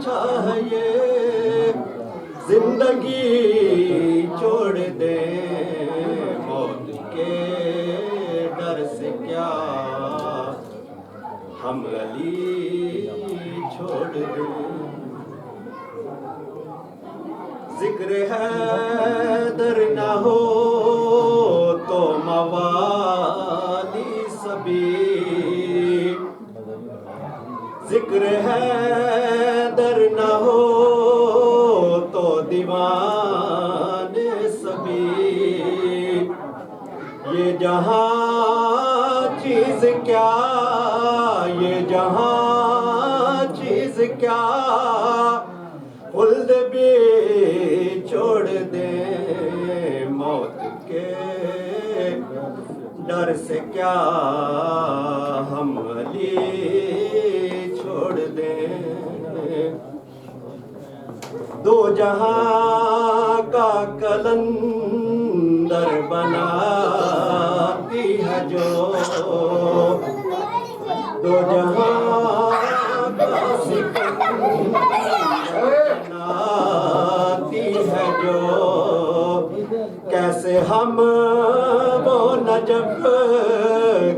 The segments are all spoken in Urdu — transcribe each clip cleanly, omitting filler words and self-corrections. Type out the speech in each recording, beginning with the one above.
اچھا ہے یہ زندگی چھوڑ دے موت کے ڈر سے کیا ہم علی چھوڑ دیں ذکر حیدر نہ ہو تو موالی سبھی ذکر حیدر نہ ہو تو دیوان سبھی یہ جہاں چیز کیا یہ جہاں چیز کیا خلد بھی چھوڑ دیں موت کے ڈر سے کیا ہم علی چھوڑ دیں دو جہاں کا کلندر بناتی ہے جو دو جہاں کا بناتی ہے جو کیسے ہم وہ نجف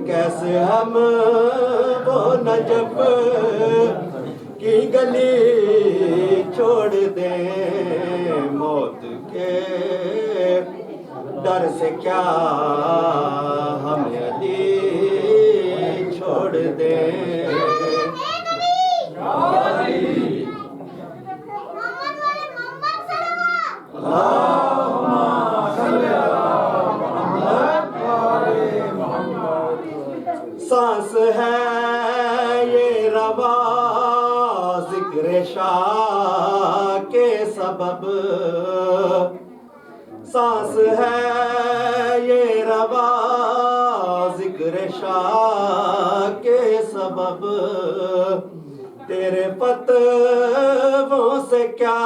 کیسے ہم وہ نجف کی گلی چھوڑ دیں موت کے ڈر سے کیا ہم علی چھوڑ دیں سانس ہے یہ روا ذکر شاہ کے سبب سانس ہے یہ روا ذکر شاہ کے سبب تیرے فتووں سے کیا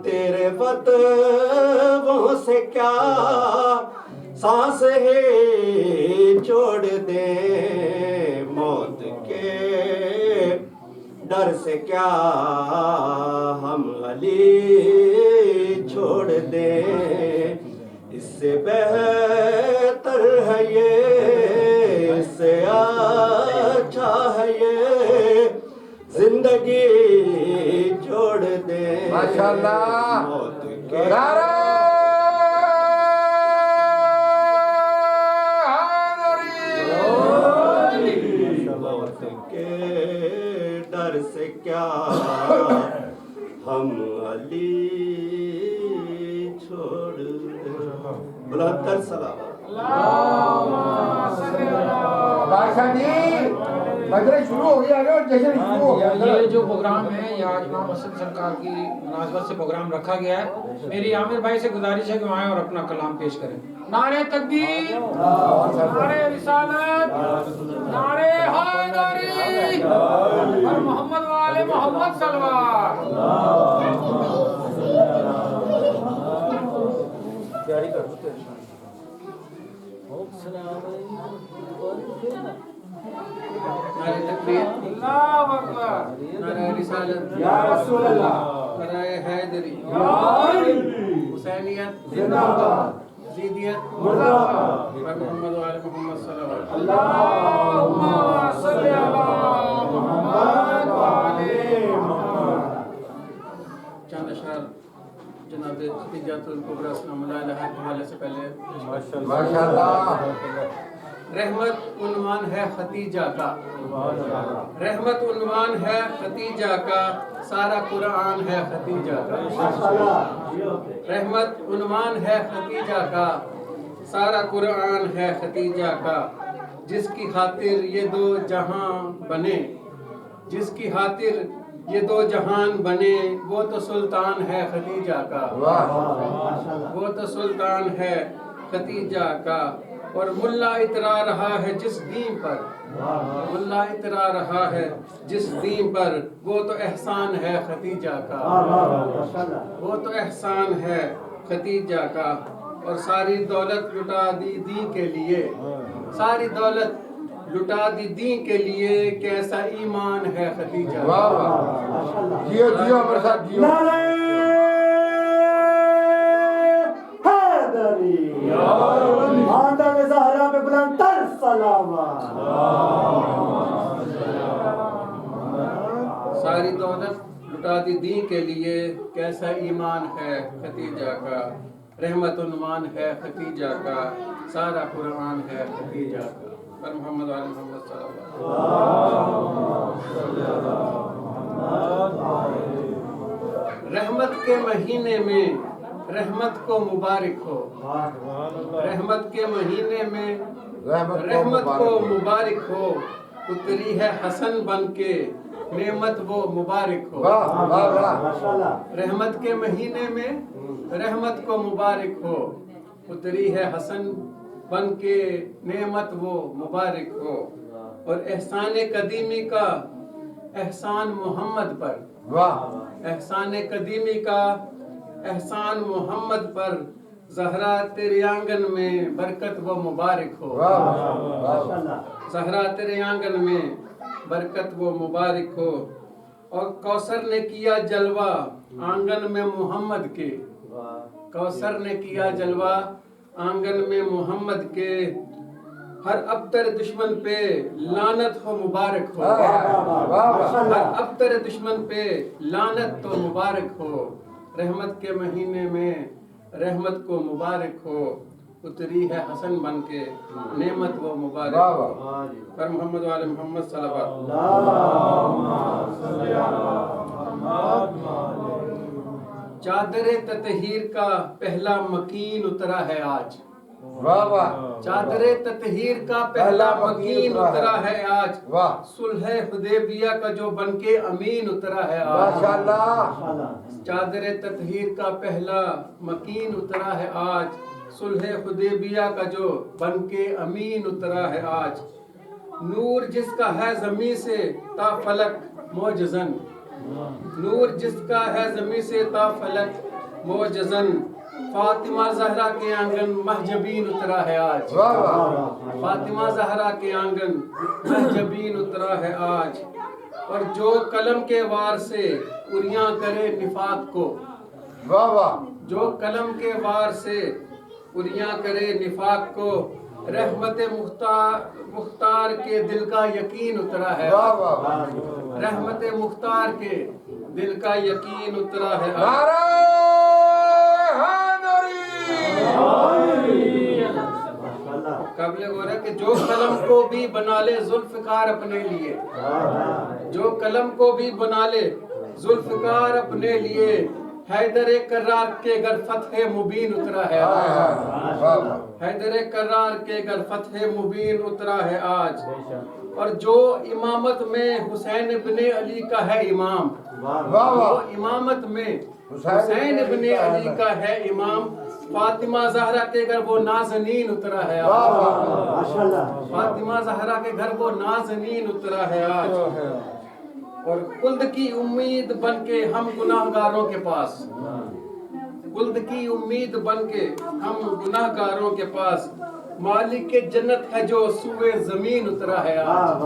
تیرے فتووں سے کیا سانس ہی چھوڑ دے موت کے ڈر سے کیا ہم علی چھوڑ دیں اس سے بہتر ہے یہ اس سے اچھا ہے یہ زندگی چھوڑ دیں ماشاءاللہ موت کے موت کے ڈر سے کیا ہم علی چھوڑ دیں بلندر سلام بادشاہ جی مجلس شروع ہو گیا ہے اور جشن شروع ہو گیا یہ جو پروگرام ہے یہ آج امام حسن سرکار کی مناسبت سے پروگرام رکھا گیا ہے میری عامر بھائی سے گزارش ہے کہ وہ آئیں اور اپنا کلام پیش کریں نعرہ تکبیر نعرہ رسالت نعرہ حیدری اور محمد وآل محمد صلوات تیاری کر نعرہ تکبیر اللہ اکبر نعرہ رسالت یا رسول اللہ نعرہ حیدری یا علی حسینیت زندہ باد زیدیت مردہ باد اور محمد وآل محمد صلوات اللہم صلی علی محمد وآل محمد چند اشعار جناب خدیجۃ الکبریٰ سلام اللہ علیہ کے حوالے سے پہلے ماشاءاللہ رحمت عنوان ہے ختیجہ کا رحمت عنوان ہے ختیجہ کا سارا قرآن ہے ختیجہ کا رحمت عنوان ہے ختیجہ کا سارا قرآن ہے ختیجہ کا جس کی خاطر یہ دو جہاں بنے جس کی خاطر یہ دو جہان بنے وہ تو سلطان ہے ختیجہ کا وہ تو سلطان ہے ختیجہ کا اور ملا اترا رہا ہے جس دین پر ملا اترا رہا ہے جس دین پر وہ تو احسان ہے ختیجہ کا وہ تو احسان ہے ختیجہ کا اور ساری دولت لٹا دی دین کے لیے ساری دولت لٹا دی دین کے لیے کیسا ایمان ہے ختیجہ کا جیو جیو امر صاحب جیو نعرہ حیدری خاندان زہرا پہ بلند تر سلامات ساری دولت لٹا دی دین کے لیے کیسا ایمان ہے ختیجہ کا رحمت عنوان ہے ختیجہ کا سارا قرآن ہے ختیجہ کا پر محمد علی محمد صلی اللہ علیہ وسلم رحمت کے مہینے میں رحمت کو مبارک ہو رحمت کے مہینے میں رحمت کو مبارک ہو اتری ہے حسن بن کے نعمت وہ مبارک ہو واہ واہ واہ ماشاءاللہ رحمت کے مہینے میں رحمت کو مبارک ہو اتری ہے حسن بن کے نعمت وہ مبارک ہو اور احسان قدیمی کا احسان محمد پر واہ احسان قدیمی کا احسان محمد پر زہرا تیرے آنگن میں برکت وہ مبارک ہو واہ واہ ماشاءاللہ زہرا تیرے آنگن میں برکت وہ مبارک ہو اور کوثر نے کیا جلوہ آنگن میں محمد کے کوثر نے کیا جلوہ آنگن میں محمد کے ہر ابتر دشمن پہ لعنت ہو مبارک ہو ہر ابتر دشمن پہ لعنت تو مبارک ہو رحمت کے مہینے میں رحمت کو مبارک ہو اتری ہے حسن بن کے نعمت وہ مبارک ہو پر محمد وعلی محمد صلی اللہ چادر تطہیر کا پہلا مکین اترا ہے آج واہ واہ چادر تطہیر کا پہلا مکین اترا ہے آج واہ صلح حدیبیہ کا جو بن کے امین اترا ہے آج ماشاءاللہ چادر تطہیر کا پہلا مکین اترا ہے آج صلح حدیبیہ کا جو بن کے امین اترا ہے آج نور جس کا ہے زمین سے تا فلک معجزن نور جس کا ہے زمین سے تا فلک معجزن فاطمہ زہرا کے آنگن محجبین اترا ہے آج واہ واہ فاطمہ زہرا کے آنگن محجبین اترا ہے آج اور جو قلم کے وار سے اریاں کرے نفاق کو واہ واہ جو قلم کے وار سے اریاں کرے نفاق کو رحمت مختار کے دل کا یقین اترا ہے واہ واہ رحمت مختار کے دل کا یقین اترا ہے نعرہ حیدری قابل غور ہے کہ جو قلم کو بھی بنا لے ذوالفقار اپنے لیے جو قلم کو بھی بنا لے ذوالفقار اپنے لیے حیدر کرار کے گھر فتح مبین اترا ہے آج حیدر کرار کے گھر فتح مبین اترا ہے آج اور جو امامت میں حسین ابن علی کا ہے امام جو امامت میں حسین ابن علی کا ہے امام فاطمہ زہرا کے گھر وہ نازنین اترا ہے آج فاطمہ زہرا کے گھر وہ نازنین اترا ہے آج اور خلد کی امید بن کے ہم گناہگاروں کے پاس خلد کی امید بن کے ہم گناہگاروں کے پاس مالک جنت ہے جو سوئے زمین اترا ہے آج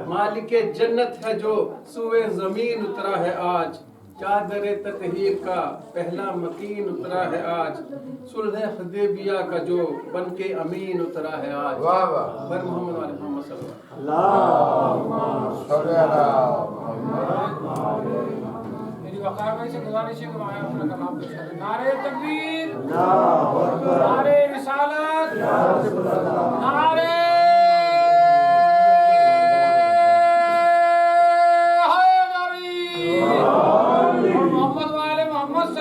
مالک جنت ہے جو سوئے زمین اترا ہے آج چادر تطہیر کا پہلا مکین اترا ہے آج صلح حدیبیہ کا جو بن کے امین اترا ہے آج پر محمد علی محمد صلی میری وقار بھائی سے گزارش ہے کہ وہاں اپنا کلام پیش کریں نعرہ تکبیر نعرہ رسالت نعرہ محمد والے محمد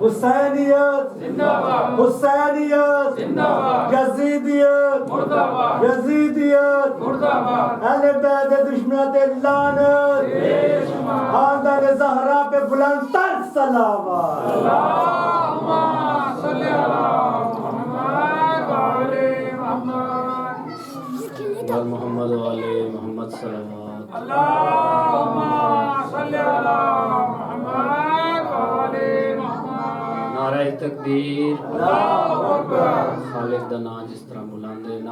حسینیت زندہ باد حسینیت زندہ باد یزیدیت مردہ باد یزیدیت مردہ باد اہل بیت دشمنت لعنت خاندان زہرا پہ بلند تر سلامات اللہم صلی علی محمد وعلی محمد محمد والے محمد صلوات اللہم صلی علی محمد وعلی محمد نعرہ تکبیر اللہ اکبر خالق دا نا جس طرح بلاندے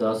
10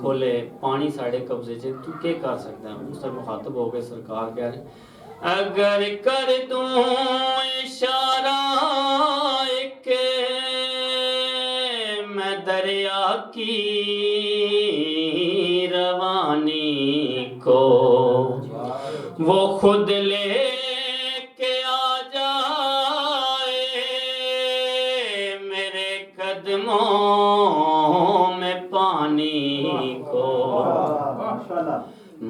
کھولے پانی ساڑے قبضے چ تو کیا کر سکتا ہے؟ اس سے مخاطب ہو کے سرکار کہہ رہے اگر کر دوں اشارہ ایک میں دریا کی روانی کو وہ خود لے کے آ جائے میرے قدموں میں پانی کو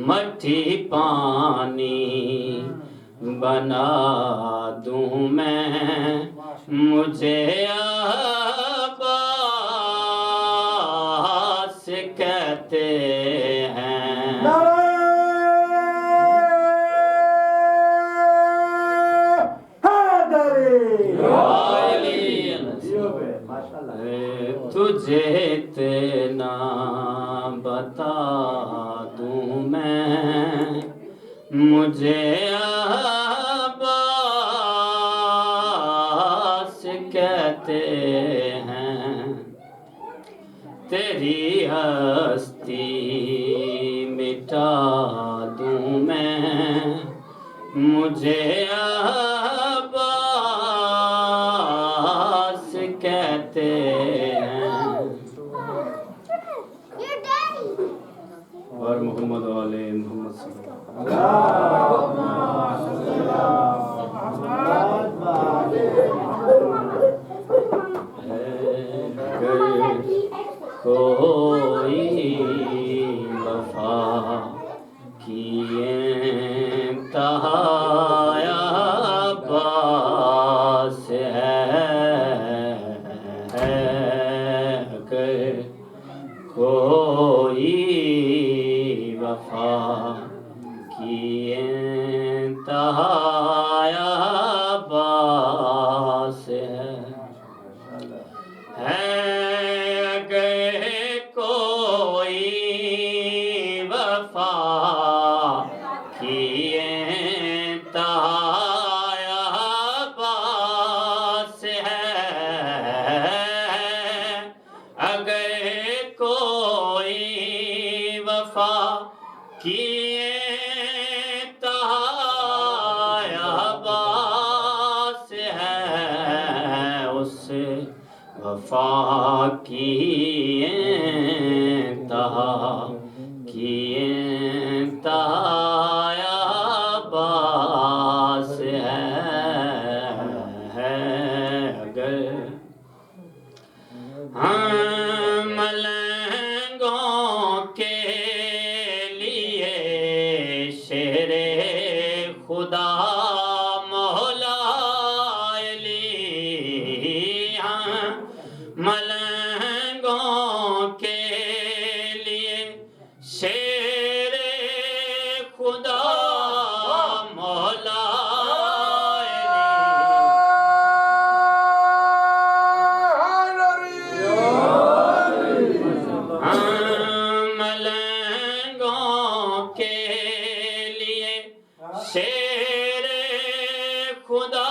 مٹھی پانی بنا دوں میں مجھے عباس کہتے ہیں تجھے اتنا بتا دوں میں مجھے عباس کہتے ہیں تیری ہستی مٹا دوں میں مجھے عباس کہتے ہیں اور محمد علیہ محمد صلی کوئی وفا کی انتہا عباس ہے اگر کوئی وفا کی انتہا عباس ہے اگر کوئی وفا کی انتہا عباس ہے اگر کوئی وفا کی انتہا عباس ہے اس وفا کی انتہا عباس ہے اگر ملنگوں کے لیے شیر خدا مولا علی ملنگوں کے لیے شیر خدا مولا ملنگوں کے لیے شیر خدا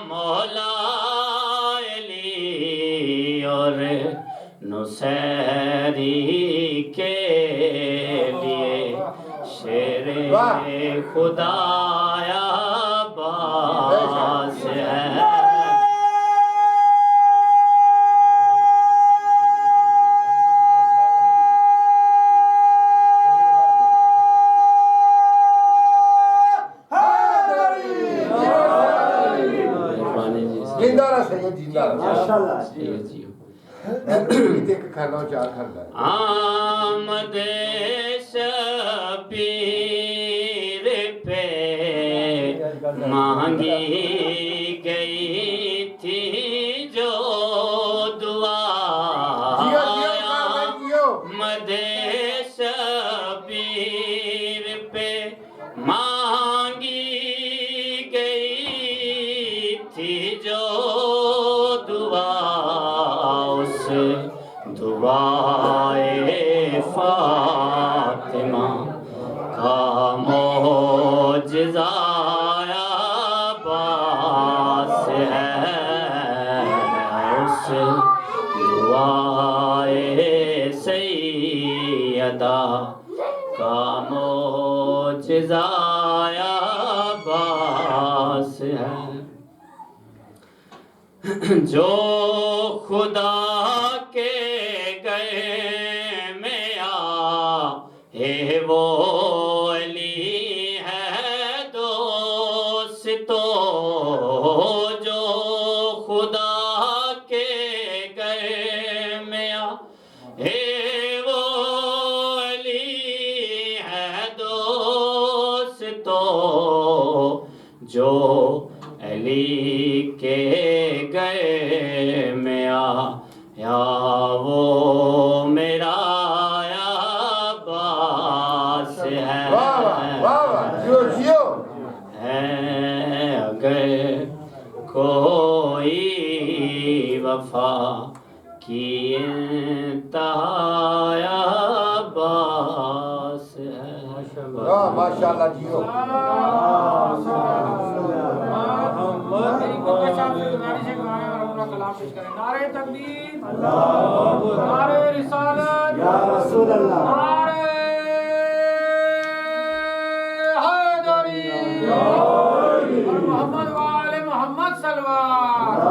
مولا علی اور نصیری کے لیے شیر خدا عباس ہے زندہ رہ سید زندہ رہ ماشاءاللہ ایک کھانا چار کھانا آمد شبیر پہ مانگی گئی تھی جو دعا آمد شبیر پہ مانگی گئی تھی جو دعا اس دعائے فاطمہ کا معجزہ عباس ہے اس دعائے سید ادا کا معجزہ عباس ہے جو خدا کے گئے میں آئے وہ علی ہے دوستو جو خدا کے گئے میں آئے وہ علی ہے دوستو جو علی کے گئے میں آیا وہ میرا عباس ہے واہ واہ واہ جیو جیو ہے اگر کوئی وفا کی انتہا عباس ہے واہ ماشاءاللہ جیو نعرہ تکبیر نعرہ رسالت یا رسول اللہ نعرہ حیدری اور محمد وآل محمد صلوات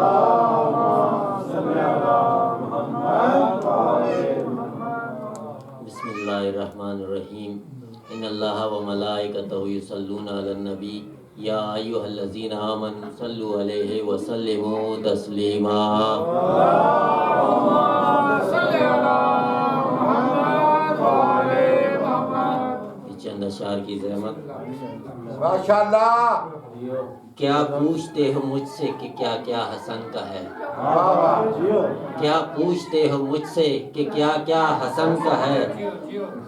بسم اللہ الرحمن الرحیم ان اللہ و ملائکتہ یصلون علی النبی یا ایھا الذین آمنوا صلوا علیہ وسلموا تسلیما صلی اللہ محمد وآل محمد یہ چند اشعار کی زحمت ماشاءاللہ کیا پوچھتے ہو مجھ سے کہ کیا کیا حسن کا ہے واہ واہ کیا پوچھتے ہو مجھ سے کہ کیا کیا حسن کا ہے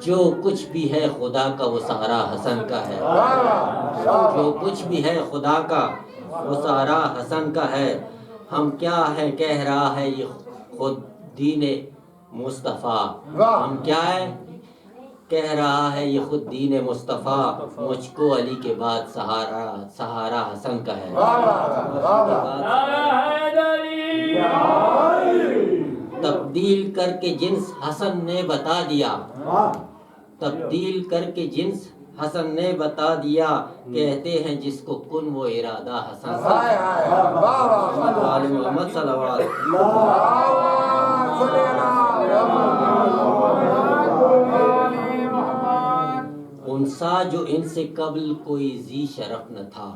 جو کچھ بھی ہے خدا کا وہ سارا حسن کا ہے واہ واہ جو کچھ بھی ہے خدا کا وہ سارا حسن کا ہے ہم کیا ہے کہہ رہا ہے یہ خود دین مصطفیٰ ہم کیا ہے کہہ رہا ہے یہ خود دین مصطفیٰ مجھ کو علی کے بعد سہارا حسن کا ہے واہ واہ تبدیل کر کے جنس حسن نے بتا دیا تبدیل کر کے جنس حسن نے بتا دیا کہتے ہیں جس کو کن وہ ارادہ حسن ہائے ہائے واہ واہ آل محمد صلوات انسا جو ان سے قبل کوئی ذی شرف نہ تھا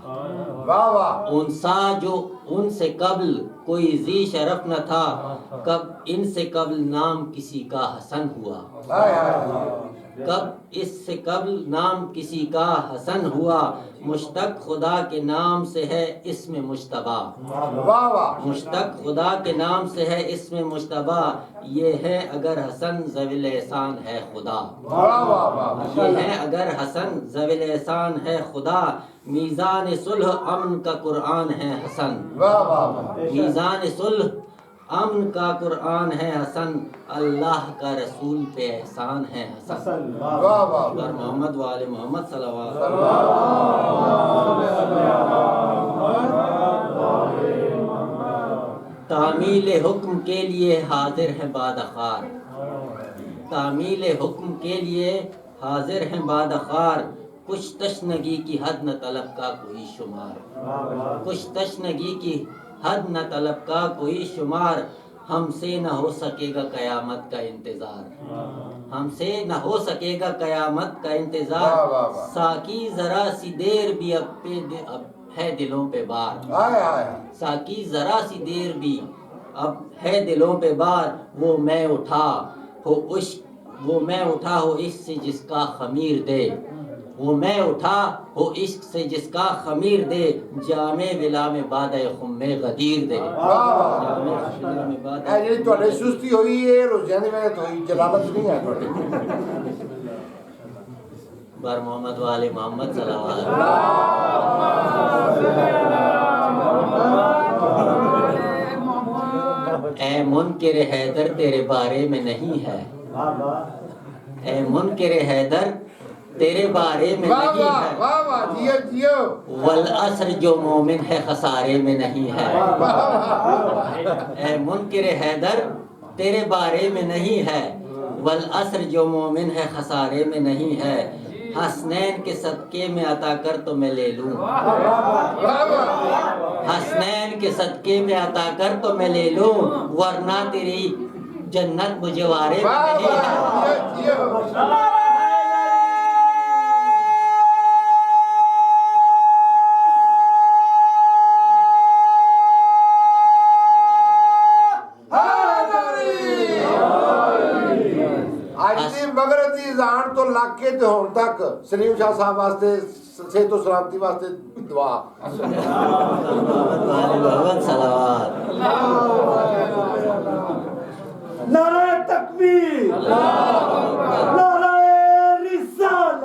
واہ واہ انسا جو ان سے قبل کوئی ذی شرف نہ تھا کب ان سے قبل نام کسی کا حسن ہوا ہائے ہائے کب اس سے قبل نام کسی کا حسن ہوا مشتق خدا کے نام سے ہے اسم مجتبی واہ واہ مشتق خدا کے نام سے ہے اسم مجتبی یہ ہے اگر حسن ذوی احسان ہے خدا واہ واہ واہ یہ ہے اگر حسن ذوی احسان ہے خدا میزان صلح امن کا قرآن ہے حسن واہ واہ واہ میزان صلح امن کا قرآن ہے حسن اللہ کا رسول پہ احسان ہے حسن واہ واہ اور محمد وآل محمد صلوات تعمیل حکم کے لیے حاضر ہیں بادخار تعمیل حکم کے لیے حاضر ہیں بادخار کچھ تشنگی کی حد نہ طلب کا کوئی شمار کچھ تشنگی کی حد نہ طلب کا کوئی شمار ہم سے نہ ہو سکے گا قیامت کا انتظار ہم سے نہ ہو سکے گا قیامت کا انتظار ساکی ذرا سی دیر بھی اب ہے دلوں پہ بار ہائے ہائے ساکی ذرا سی دیر بھی اب ہے دلوں پہ بار وہ میں اٹھا ہو عشق سے جس کا خمیر دے وہ میں اٹھا ہو عشق سے جس کا خمیر دے جامع ولا میں بادہ خم غدیر دے جامع ولا میں بادہ جی تھوڑے سستی ہوئی ہے روزانے میں تو جلالت نہیں ہے تھوڑی بر محمد والے محمد صلوات اے منکر حیدر تیرے بارے میں نہیں ہے اے منکر حیدر تیرے بارے میں واہ نہیں واہ ہے واہ واہ جیو جیو والعصر جو مومن ہے خسارے میں نہیں ہے اے منکر حیدر تیرے بارے میں نہیں ہے والعصر جو مومن ہے خسارے میں نہیں ہے، حسنین کے صدقے میں عطا کر تو میں لے لوں، حسنین کے صدقے میں عطا کر تو میں لے لوں، ورنہ تیری جنت مجھے وارے میں نہیں ہے۔ جان تو لگ کے تے ہون تک سلیم شاہ صاحب واسطے صحت و سلامتی واسطے دعا محمد صلوات نعرہ تکبیر، نعرہ رسالت،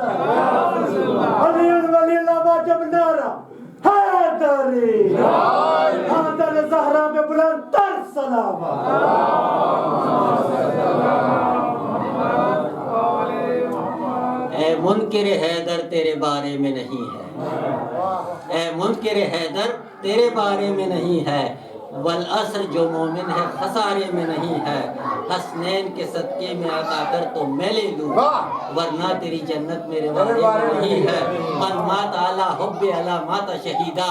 علی ولی اللہ جب نعرہ حیدری حیدر زہرا پہ بلند تر سلام۔ اے منکر حیدر تیرے بارے میں نہیں ہے، اے منکر حیدر تیرے بارے میں نہیں ہے، والعصر جو مومن ہے خسارے میں نہیں ہے، حسنین کے صدقے میں عطا کر تو میں لے لوں، ورنہ تیری جنت میرے بارے میں نہیں ہے۔ من مات علی حب علی مات شہیدہ،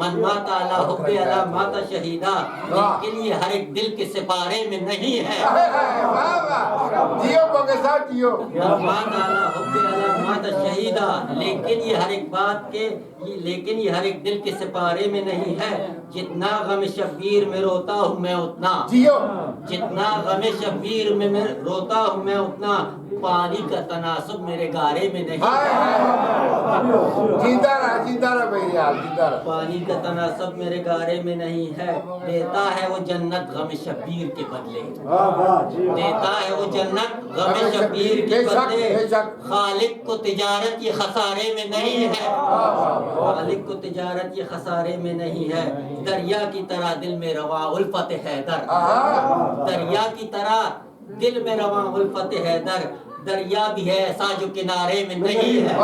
من مات علی حب علی مات شہیدہ، لیکن یہ ہر ایک دل کے سپارے میں نہیں ہے۔ جیو بگے صاحب جیو۔ من مات علی حب علی مات شہیدہ، لیکن یہ ہر ایک بات کے لیکن یہ ہر ایک دل کے سپارے میں نہیں ہے۔ جتنا غم شبیر میں روتا ہوں میں اتنا، جتنا غم شبیر میں روتا ہوں میں اتنا، پانی کا تناسب میرے گارے میں نہیں ہے۔ جیتا رہا میری حال، جیتا رہا۔ پانی کا تناسب میرے گارے میں نہیں ہے، دیتا ہے وہ جنت غم شبیر کے بدلے، دیتا ہے وہ جنت غم شبیر کے بدلے۔ خالق کو تجارت یہ خسارے میں نہیں ہے، خالق کو تجارت یہ خسارے میں نہیں ہے۔ دریا کی طرح دل میں رواں الفت حیدر، دریا کی طرح دل میں رواں الفت حیدر، دریا بھی ہے ایسا جو کنارے میں نہیں ہے۔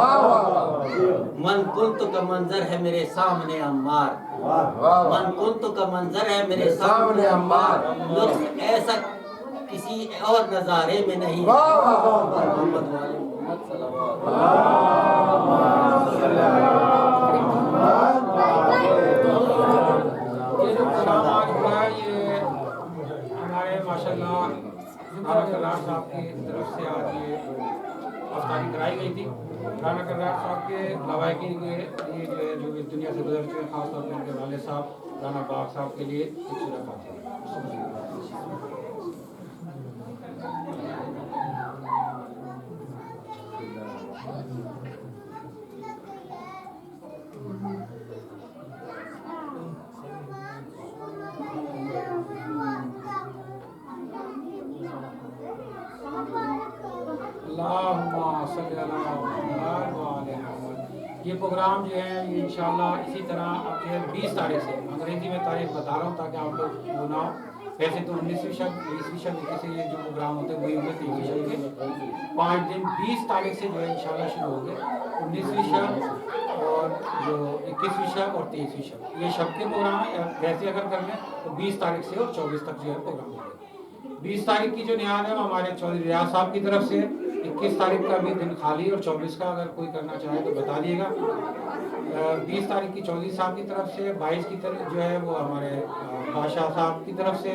من کنت کا منظر ہے میرے سامنے عمار، من کنت کا منظر ہے میرے سامنے عمار، لطف ایسا کسی اور نظارے میں نہیں ہے۔ محمد والے محمد صلوات یہ جو پروگرام آج ہوا ہے یہ ہمارے ماشاءاللہ رانا کرار صاحب کی طرف سے آج یہ افطاری کرائی گئی تھی۔ رانا کرار صاحب کے لوائقین کے لیے جو ہے جو اس دنیا سے گزر چکے خاص طور پہ ان کے والد صاحب رانا باغ صاحب کے لیے ایک سورہ فاتحہ۔ اللہم صلی علی محمد وعلی محمد۔ یہ پروگرام جو ہے یہ انشاءاللہ اسی طرح اب جو ہے 20 تاریخ سے، انگریزی میں تاریخ بتا رہا ہوں تاکہ آپ لوگ وہ نہ ہو، ویسے تو 19ویں شب 20ویں شب سے یہ جو پروگرام ہوتے ہیں وہی ہوتے 23ویں شب کے 5 دن 20 تاریخ سے جو ہے انشاءاللہ شروع ہو گئے، 19ویں شب اور جو 21ویں شب اور 23ویں شب، یہ شب کے پروگرام ہیں۔ ویسے اگر کر لیں تو 20 تاریخ سے اور 24 تک جو ہے پروگرام ہوگا۔ 20 تاریخ کی جو نیاز ہے وہ ہمارے چودھری ریاض صاحب کی طرف سے، 21 تاریخ کا بھی دن خالی اور 24 کا اگر کوئی کرنا چاہے تو بتا دیے گا۔ 20 تاریخ کی چودھری صاحب کی طرف سے، 22 کی طرف جو ہے وہ ہمارے بادشاہ صاحب کی طرف سے،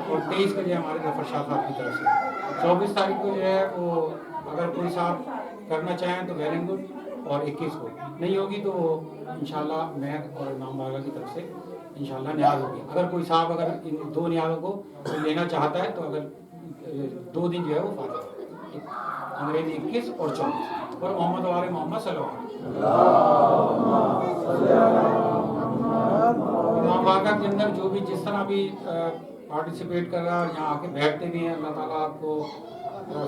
اور 23 کو جو ہے ہمارے ظفر شاہ صاحب کی طرف سے۔ 24 تاریخ کو جو ہے وہ اگر کوئی صاحب کرنا چاہیں تو ویری گڈ، اور 21 کو نہیں ہوگی تو وہ انشاءاللہ میں اور امام بارگاہ کی طرف سے انشاءاللہ نیاز ہوگی۔ اگر کوئی صاحب اگر ان 2 نیازوں کو لینا چاہتا ہے تو اگر 2 دن جو ہے وہ فاتح انگریزی 21 اور 24 اور محمد والے محمد صلی اللہ علیہ وسلم۔ امام بارگاہ کے اندر جو بھی جس طرح بھی پارٹیسپیٹ کر رہا ہے اور یہاں آ کے بیٹھتے بھی ہیں، اللہ تعالیٰ آپ کو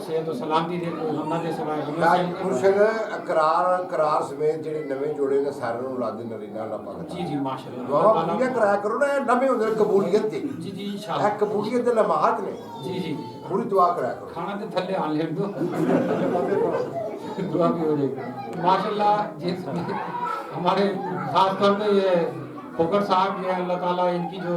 صحت و سلامتی دے، کوئی غم نہ دے سوائے مرشد اقرار سمیت جڑے نویں جوڑے نے سارے نوں اولاد نرینہ اللہ پاک جی ماشاءاللہ دعا پوریاں کرایا کرو نا، نویں ہوندے قبولیت دی جی انشاءاللہ قبولیت دے لمحات نے جی پوری دعا کرایا کرو۔ کھانا تو تھلے آن لیں دو دعا بھی ہو جائے گی ماشاءاللہ۔ جس ہمارے خاص طور پہ یہ پھوکر صاحب جو ہے اللہ تعالیٰ ان کی جو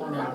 7:45